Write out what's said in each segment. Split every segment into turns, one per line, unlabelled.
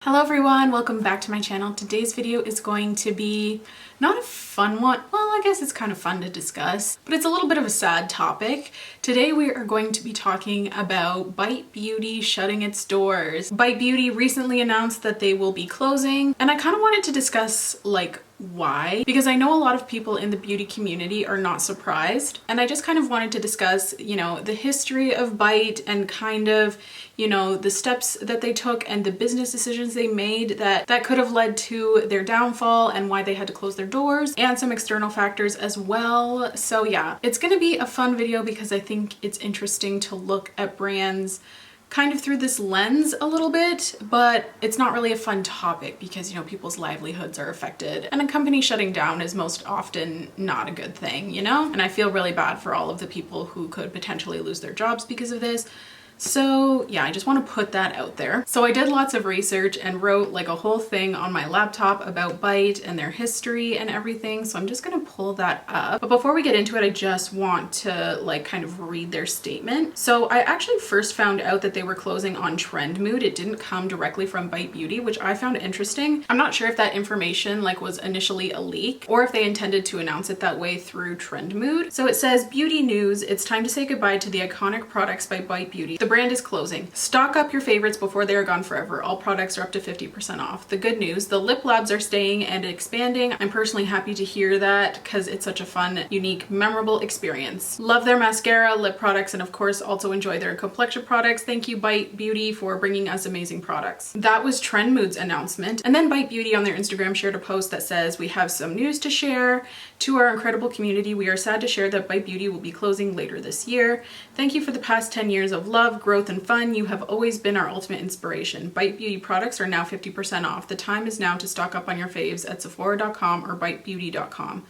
Hello everyone, welcome back to my channel. Today's video is going to be not a fun one. Well, I guess it's kind of fun to discuss, but it's a little bit of a sad topic. Today we are going to be talking about Bite Beauty shutting its doors. Bite Beauty recently announced that they will be closing, and I kind of wanted to discuss why, because I know a lot of people in the beauty community are not surprised, and I just kind of wanted to discuss, the history of Bite and kind of, the steps that they took and the business decisions they made that could have led to their downfall and why they had to close their doors, and some external factors as well. So yeah, it's gonna be a fun video because I think it's interesting to look at brands kind of through this lens a little bit, but it's not really a fun topic because, people's livelihoods are affected, and a company shutting down is most often not a good thing, And I feel really bad for all of the people who could potentially lose their jobs because of this. So yeah, I just want to put that out there. So I did lots of research and wrote a whole thing on my laptop about Bite and their history and everything. So I'm just going to pull that up. But before we get into it, I just want to kind of read their statement. So I actually first found out that they were closing on Trendmood. It didn't come directly from Bite Beauty, which I found interesting. I'm not sure if that information was initially a leak or if they intended to announce it that way through Trendmood. So it says, beauty news, it's time to say goodbye to the iconic products by Bite Beauty. The brand is closing. Stock up your favorites before they are gone forever. All products are up to 50% off. The good news, the lip labs are staying and expanding. I'm personally happy to hear that because it's such a fun, unique, memorable experience. Love their mascara, lip products, and of course also enjoy their complexion products. Thank you, Bite Beauty, for bringing us amazing products. That was Trendmood's announcement. And then Bite Beauty on their Instagram shared a post that says, we have some news to share. To our incredible community, we are sad to share that Bite Beauty will be closing later this year. Thank you for the past 10 years of love, growth, and fun. You have always been our ultimate inspiration. Bite Beauty products are now 50% off. The time is now to stock up on your faves at Sephora.com or BiteBeauty.com.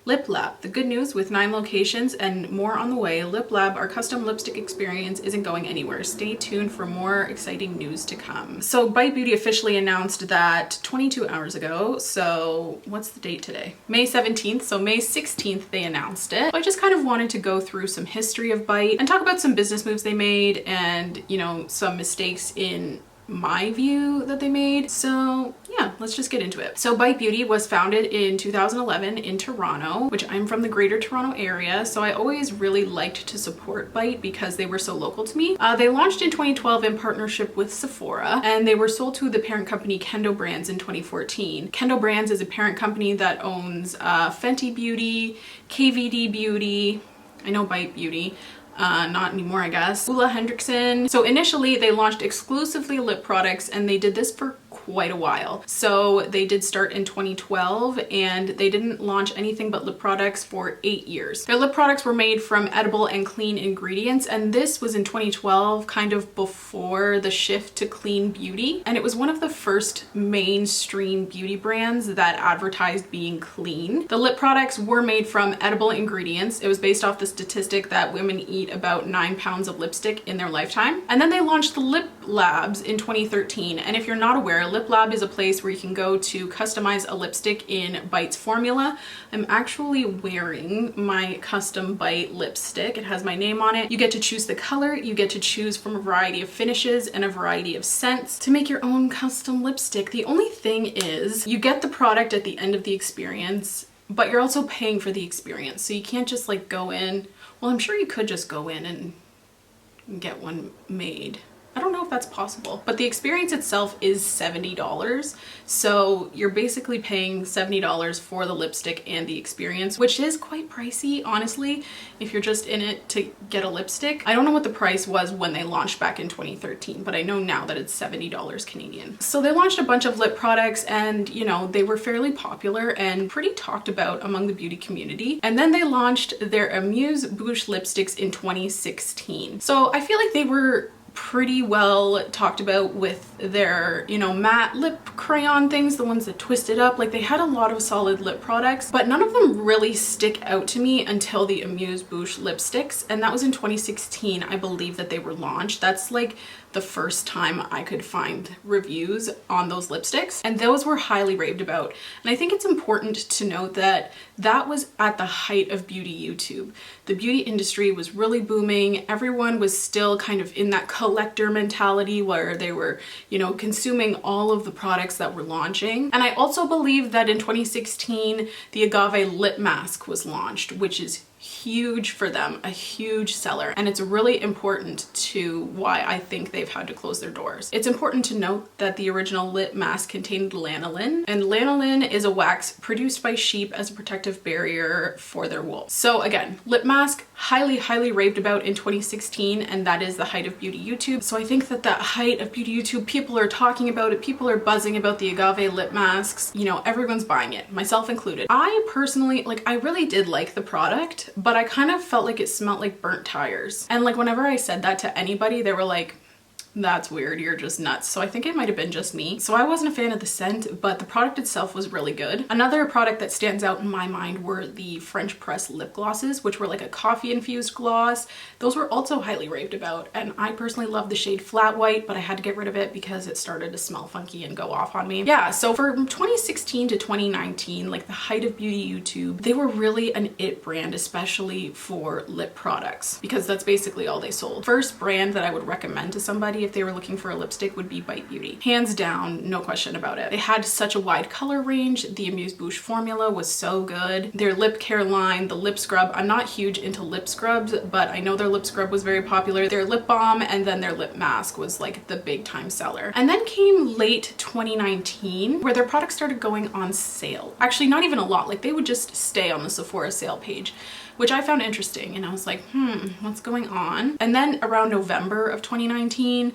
Lip Lab. The good news, with 9 locations and more on the way, Lip Lab, our custom lipstick experience, isn't going anywhere. Stay tuned for more exciting news to come. So Bite Beauty officially announced that 22 hours ago. So what's the date today? May 17th. So May 16th they announced it. So I just kind of wanted to go through some history of Bite and talk about some business moves they made and, some mistakes in my view that they made. So yeah, let's just get into it. So Bite Beauty was founded in 2011 in Toronto, which I'm from the Greater Toronto area, so I always really liked to support Bite because they were so local to me. They launched in 2012 in partnership with Sephora, and they were sold to the parent company Kendo Brands in 2014. Kendo Brands is a parent company that owns Fenty Beauty, KVD Beauty, I know Bite Beauty, not anymore, I guess, Ulla Hendrickson. So initially they launched exclusively lip products, and they did this for quite a while. So they did start in 2012, and they didn't launch anything but lip products for 8 years. Their lip products were made from edible and clean ingredients, and this was in 2012, kind of before the shift to clean beauty. And it was one of the first mainstream beauty brands that advertised being clean. The lip products were made from edible ingredients. It was based off the statistic that women eat about 9 pounds of lipstick in their lifetime. And then they launched the Lip Labs in 2013. And if you're not aware, Lip Lab is a place where you can go to customize a lipstick in Bite's formula. I'm actually wearing my custom Bite lipstick. It has my name on it. You get to choose the color, you get to choose from a variety of finishes and a variety of scents to make your own custom lipstick. The only thing is, you get the product at the end of the experience, but you're also paying for the experience. So you can't just go in. Well, I'm sure you could just go in and get one made. I don't know if that's possible, but the experience itself is $70. So you're basically paying $70 for the lipstick and the experience, which is quite pricey, honestly, if you're just in it to get a lipstick. I don't know what the price was when they launched back in 2013, but I know now that it's $70 Canadian. So they launched a bunch of lip products, and they were fairly popular and pretty talked about among the beauty community. And then they launched their Amuse Bouche lipsticks in 2016. So I feel like they were pretty well talked about with their, matte lip crayon things, the ones that twisted up. They had a lot of solid lip products, but none of them really stick out to me until the Amuse Bouche lipsticks, and that was in 2016, I believe, that they were launched. That's the first time I could find reviews on those lipsticks, and those were highly raved about. And I think it's important to note that that was at the height of beauty YouTube. The beauty industry was really booming. Everyone was still kind of in that collector mentality where they were, you know, consuming all of the products that were launching. And I also believe that in 2016, the Agave lip mask was launched, which is huge for them, a huge seller, and it's really important to why I think they've had to close their doors. It's important to note that the original lip mask contained lanolin, and lanolin is a wax produced by sheep as a protective barrier for their wool. So again, lip mask, highly raved about in 2016, and that is the height of beauty YouTube. So I think that that height of beauty YouTube, people are talking about it, people are buzzing about the Agave lip masks, you know, everyone's buying it, myself included. I personally, like, I really did like the product, but I kind of felt like it smelled like burnt tires. And like whenever I said that to anybody, they were like, that's weird, you're just nuts. So I think it might have been just me. So I wasn't a fan of the scent, but the product itself was really good. Another product that stands out in my mind were the French press lip glosses, which were like a coffee infused gloss. Those were also highly raved about, and I personally love the shade Flat White, but I had to get rid of it because it started to smell funky and go off on me. Yeah, so from 2016 to 2019, like the height of beauty YouTube, they were really an it brand, especially for lip products, because that's basically all they sold. First brand that I would recommend to somebody if they were looking for a lipstick would be Bite Beauty. Hands down, no question about it. They had such a wide color range. The Amuse-Bouche formula was so good. Their lip care line, the lip scrub, I'm not huge into lip scrubs, but I know their lip scrub was very popular. Their lip balm and then their lip mask was like the big time seller. And then came late 2019 where their products started going on sale. Actually, not even a lot, like they would just stay on the Sephora sale page, which I found interesting, and I was like, what's going on? And then around November of 2019,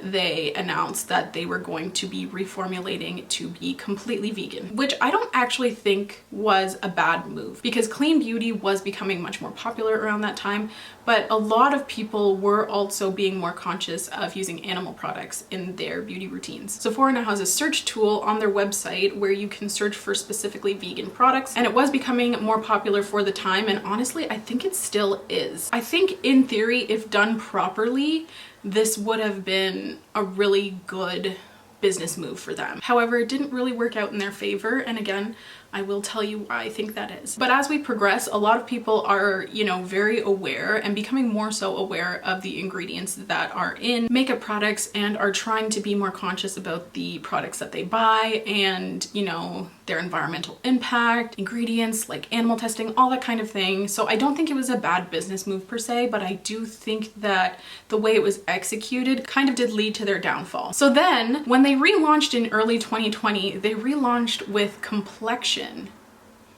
they announced that they were going to be reformulating to be completely vegan, which I don't actually think was a bad move because clean beauty was becoming much more popular around that time, but a lot of people were also being more conscious of using animal products in their beauty routines. Sephora now has a search tool on their website where you can search for specifically vegan products, and it was becoming more popular for the time, and honestly, I think it still is. I think in theory, if done properly, this would have been a really good business move for them. However, it didn't really work out in their favor, and again, I will tell you why I think that is. But as we progress, a lot of people are, you know, very aware and becoming more so aware of the ingredients that are in makeup products and are trying to be more conscious about the products that they buy and, you know, their environmental impact, ingredients like animal testing, all that kind of thing. So I don't think it was a bad business move per se, but I do think that the way it was executed kind of did lead to their downfall. So then when they relaunched in early 2020, they relaunched with complexion.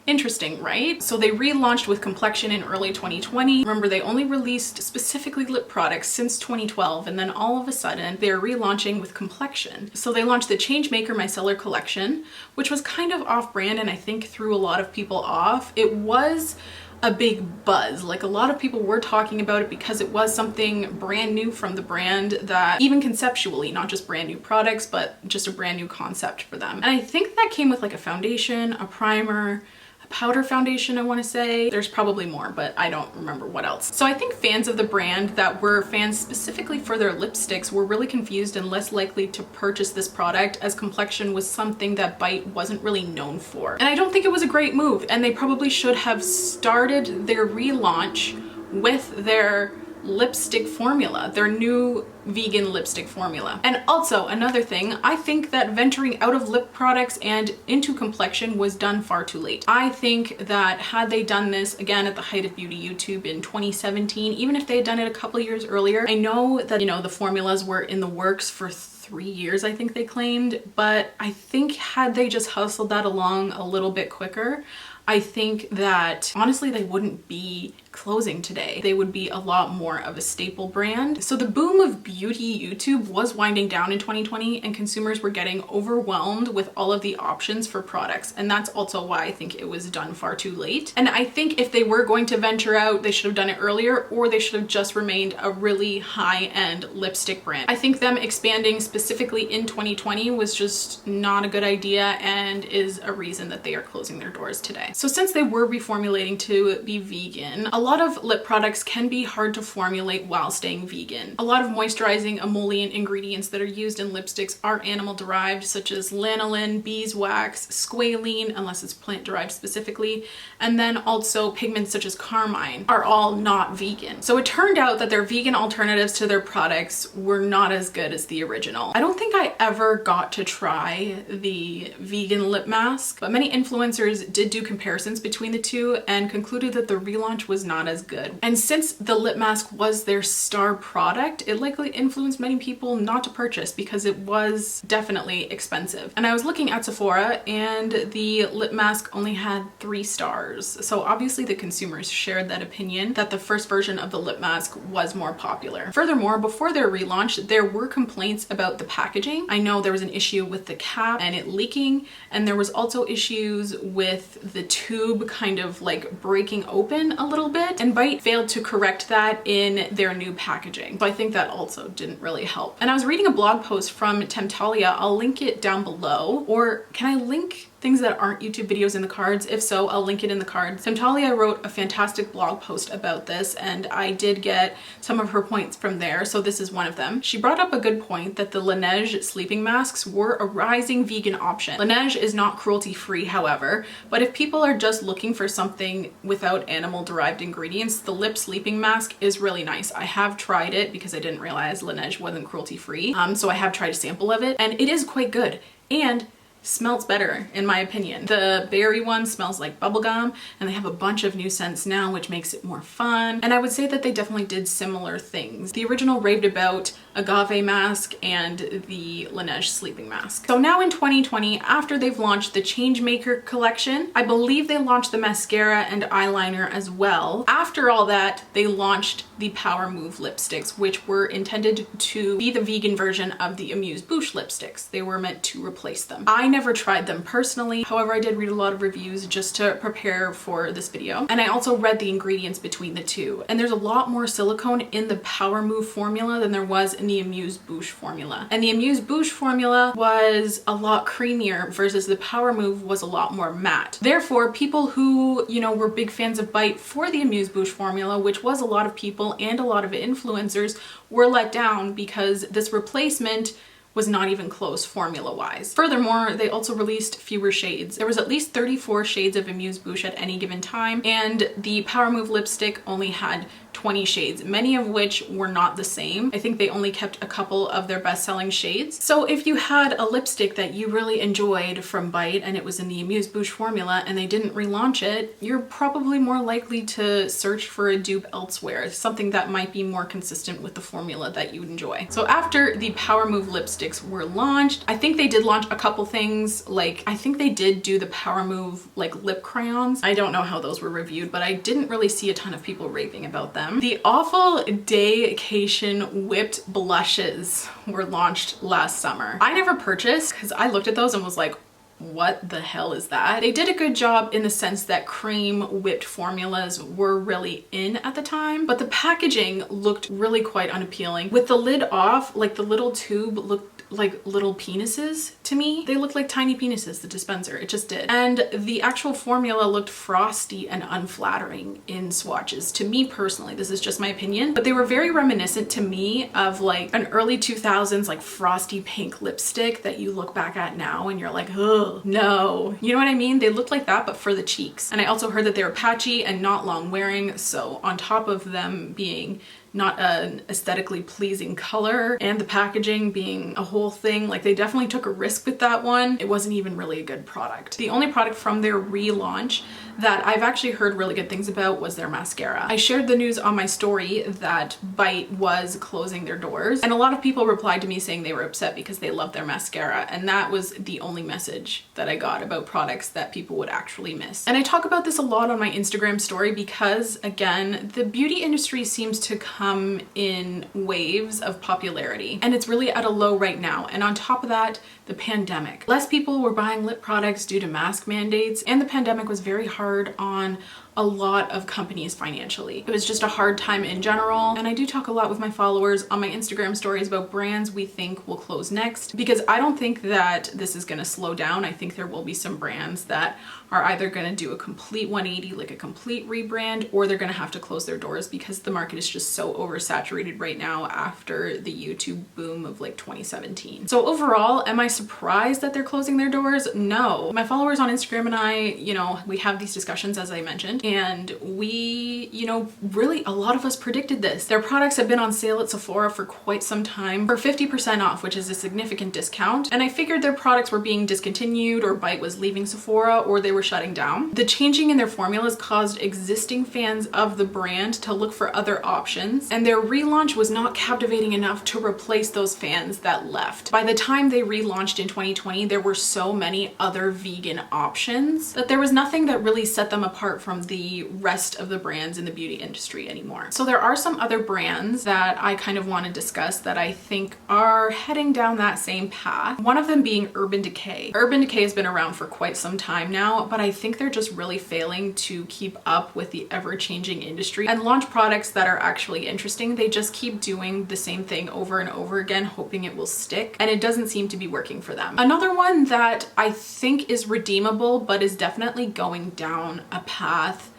Interesting, right? So they relaunched with complexion in early 2020. Remember, they only released specifically lip products since 2012, and then all of a sudden they're relaunching with complexion. So they launched the Changemaker Micellar collection, which was kind of off-brand and I think threw a lot of people off. It was a big buzz. Like a lot of people were talking about it because it was something brand new from the brand that even conceptually, not just brand new products, but just a brand new concept for them. And I think that came with like a foundation, a primer, powder foundation, I want to say. There's probably more, but I don't remember what else. So I think fans of the brand that were fans specifically for their lipsticks were really confused and less likely to purchase this product, as complexion was something that Bite wasn't really known for. And I don't think it was a great move, and they probably should have started their relaunch with their lipstick formula, their new vegan lipstick formula. And also another thing, I think that venturing out of lip products and into complexion was done far too late. I think that had they done this again at the height of beauty YouTube in 2017, even if they had done it a couple years earlier, I know that, you know, the formulas were in the works for 3 years, I think they claimed, but I think had they just hustled that along a little bit quicker, I think that honestly they wouldn't be closing today. They would be a lot more of a staple brand. So the boom of beauty YouTube was winding down in 2020 and consumers were getting overwhelmed with all of the options for products. And that's also why I think it was done far too late. And I think if they were going to venture out, they should have done it earlier, or they should have just remained a really high-end lipstick brand. I think them expanding specifically in 2020 was just not a good idea and is a reason that they are closing their doors today. So since they were reformulating to be vegan, a lot of lip products can be hard to formulate while staying vegan. A lot of moisturizing emollient ingredients that are used in lipsticks are animal derived, such as lanolin, beeswax, squalene, unless it's plant derived specifically, and then also pigments such as carmine are all not vegan. So it turned out that their vegan alternatives to their products were not as good as the original. I don't think I ever got to try the vegan lip mask, but many influencers did do comparisons between the two and concluded that the relaunch was not as good. And since the lip mask was their star product, it likely influenced many people not to purchase because it was definitely expensive. And I was looking at Sephora and the lip mask only had 3 stars. So obviously the consumers shared that opinion that the first version of the lip mask was more popular. Furthermore, before their relaunch, there were complaints about the packaging. I know there was an issue with the cap and it leaking, and there was also issues with the tube kind of like breaking open a little bit, and Bite failed to correct that in their new packaging. So I think that also didn't really help. And I was reading a blog post from Temptalia. I'll link it down below, or can I link things that aren't YouTube videos in the cards? If so, I'll link it in the cards. Temptalia wrote a fantastic blog post about this, and I did get some of her points from there, so this is one of them. She brought up a good point that the Laneige sleeping masks were a rising vegan option. Laneige is not cruelty-free, however, but if people are just looking for something without animal-derived ingredients, the lip sleeping mask is really nice. I have tried it because I didn't realize Laneige wasn't cruelty-free, so I have tried a sample of it, and it is quite good. And smells better in my opinion. The berry one smells like bubblegum, and they have a bunch of new scents now, which makes it more fun. And I would say that they definitely did similar things. The original raved about agave mask and the Laneige sleeping mask. So now in 2020, after they've launched the Changemaker collection, I believe they launched the mascara and eyeliner as well. After all that, they launched the Power Move lipsticks, which were intended to be the vegan version of the Amuse-Bouche lipsticks. They were meant to replace them. I never tried them personally. However, I did read a lot of reviews just to prepare for this video. And I also read the ingredients between the two. And there's a lot more silicone in the Power Move formula than there was in the Amuse-Bouche formula. And the Amuse-Bouche formula was a lot creamier versus the Power Move was a lot more matte. Therefore, people who, you know, were big fans of Bite for the Amuse-Bouche formula, which was a lot of people and a lot of influencers, were let down because this replacement was not even close formula-wise. Furthermore, they also released fewer shades. There was at least 34 shades of Amuse-Bouche at any given time, and the Power Move lipstick only had 20 shades, many of which were not the same. I think they only kept a couple of their best-selling shades. So if you had a lipstick that you really enjoyed from Bite and it was in the Amuse-Bouche formula and they didn't relaunch it, you're probably more likely to search for a dupe elsewhere, something that might be more consistent with the formula that you enjoy. So after the Power Move lipsticks were launched, I think they did launch a couple things, like I think they did do the Power Move like lip crayons. I don't know how those were reviewed, but I didn't really see a ton of people raving about them. The Awful Daycation whipped blushes were launched last summer. I never purchased because I looked at those and was like, what the hell is that? They did a good job in the sense that cream whipped formulas were really in at the time, but the packaging looked really quite unappealing. With the lid off, like the little tube looked like little penises to me. They looked like tiny penises, the dispenser, it just did. And the actual formula looked frosty and unflattering in swatches to me personally. This is just my opinion, but they were very reminiscent to me of like an early 2000s like frosty pink lipstick that you look back at now and you're like, oh no, you know what I mean? They looked like that, but for the cheeks. And I also heard that they were patchy and not long wearing, so on top of them being not an aesthetically pleasing color and the packaging being a whole thing, like they definitely took a risk with that one. It wasn't even really a good product. The only product from their relaunch that I've actually heard really good things about was their mascara. I shared the news on my story that Bite was closing their doors, and a lot of people replied to me saying they were upset because they loved their mascara, and that was the only message that I got about products that people would actually miss. And I talk about this a lot on my Instagram story because, again, the beauty industry seems to come in waves of popularity, and it's really at a low right now. And on top of that, the pandemic. Less people were buying lip products due to mask mandates, and the pandemic was very hard on a lot of companies financially. It was just a hard time in general. And I do talk a lot with my followers on my Instagram stories about brands we think will close next, because I don't think that this is going to slow down. I think there will be some brands that are either going to do a complete 180, like a complete rebrand, or they're going to have to close their doors because the market is just so oversaturated right now after the YouTube boom of like 2017. So overall, am I surprised that they're closing their doors? No. My followers on Instagram and I, you know, we have these discussions, as I mentioned, and we, you know, really a lot of us predicted this. Their products have been on sale at Sephora for quite some time for 50% off, which is a significant discount. And I figured their products were being discontinued, or Bite was leaving Sephora, or they were shutting down. The changing in their formulas caused existing fans of the brand to look for other options, and their relaunch was not captivating enough to replace those fans that left. By the time they relaunched in 2020, there were so many other vegan options that there was nothing that really set them apart from the rest of the brands in the beauty industry anymore. So there are some other brands that I kind of want to discuss that I think are heading down that same path. One of them being Urban Decay. Urban Decay has been around for quite some time now, but I think they're just really failing to keep up with the ever-changing industry and launch products that are actually interesting. They just keep doing the same thing over and over again, hoping it will stick, and it doesn't seem to be working for them. Another one that I think is redeemable but is definitely going down a path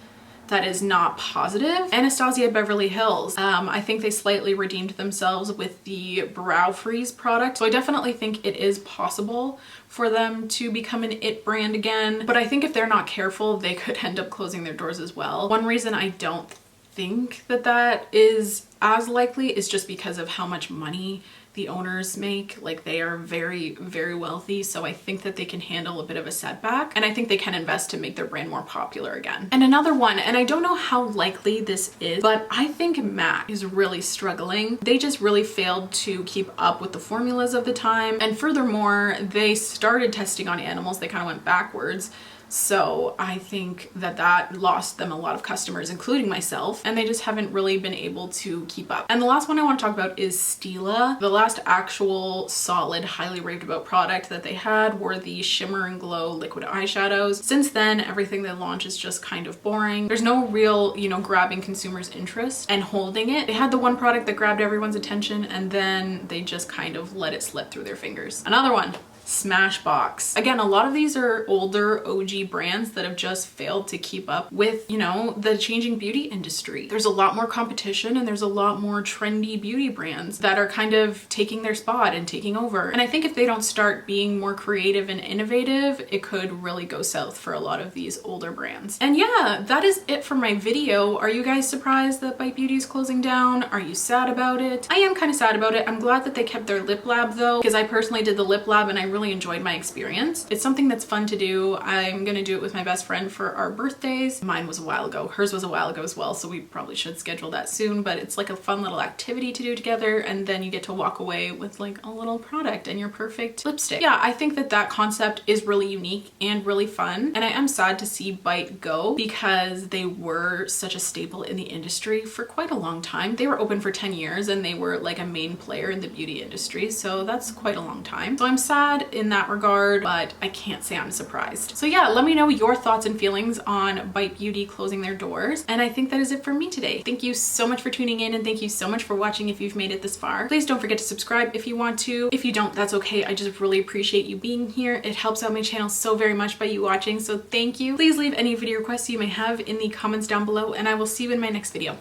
that is not positive, Anastasia Beverly Hills. I think they slightly redeemed themselves with the Brow Freeze product. So I definitely think it is possible for them to become an it brand again. But I think if they're not careful, they could end up closing their doors as well. One reason I don't think that that is as likely is just because of how much money the owners make. Like, they are very, very wealthy, so I think that they can handle a bit of a setback, and I think they can invest to make their brand more popular again. And another one, and I don't know how likely this is, but I think MAC is really struggling. They just really failed to keep up with the formulas of the time, and furthermore, they started testing on animals. They kind of went backwards. So I think that that lost them a lot of customers, including myself, and they just haven't really been able to keep up. And the last one I want to talk about is Stila. The last actual solid, highly raved about product that they had were the Shimmer and Glow liquid eyeshadows. Since then, everything they launch is just kind of boring. There's no real, you know, grabbing consumers' interest and holding it. They had the one product that grabbed everyone's attention, and then they just kind of let it slip through their fingers. Another one, Smashbox. Again, a lot of these are older OG brands that have just failed to keep up with, you know, the changing beauty industry. There's a lot more competition, and there's a lot more trendy beauty brands that are kind of taking their spot and taking over. And I think if they don't start being more creative and innovative, it could really go south for a lot of these older brands. And yeah, that is it for my video. Are you guys surprised that Bite Beauty is closing down? Are you sad about it? I am kind of sad about it. I'm glad that they kept their lip lab though, because I personally did the lip lab and I really enjoyed my experience. It's something that's fun to do. I'm gonna do it with my best friend for our birthdays. Mine was a while ago. Hers was a while ago as well, so we probably should schedule that soon, but it's like a fun little activity to do together, and then you get to walk away with like a little product and your perfect lipstick. Yeah, I think that that concept is really unique and really fun, and I am sad to see Bite go because they were such a staple in the industry for quite a long time. They were open for 10 years and they were like a main player in the beauty industry, so that's quite a long time. So I'm sad in that regard, but I can't say I'm surprised. So yeah, let me know your thoughts and feelings on Bite Beauty closing their doors. And I think that is it for me today. Thank you so much for tuning in, and thank you so much for watching if you've made it this far. Please don't forget to subscribe if you want to. If you don't, that's okay. I just really appreciate you being here. It helps out my channel so very much by you watching, so thank you. Please leave any video requests you may have in the comments down below, and I will see you in my next video.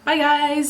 Bye guys!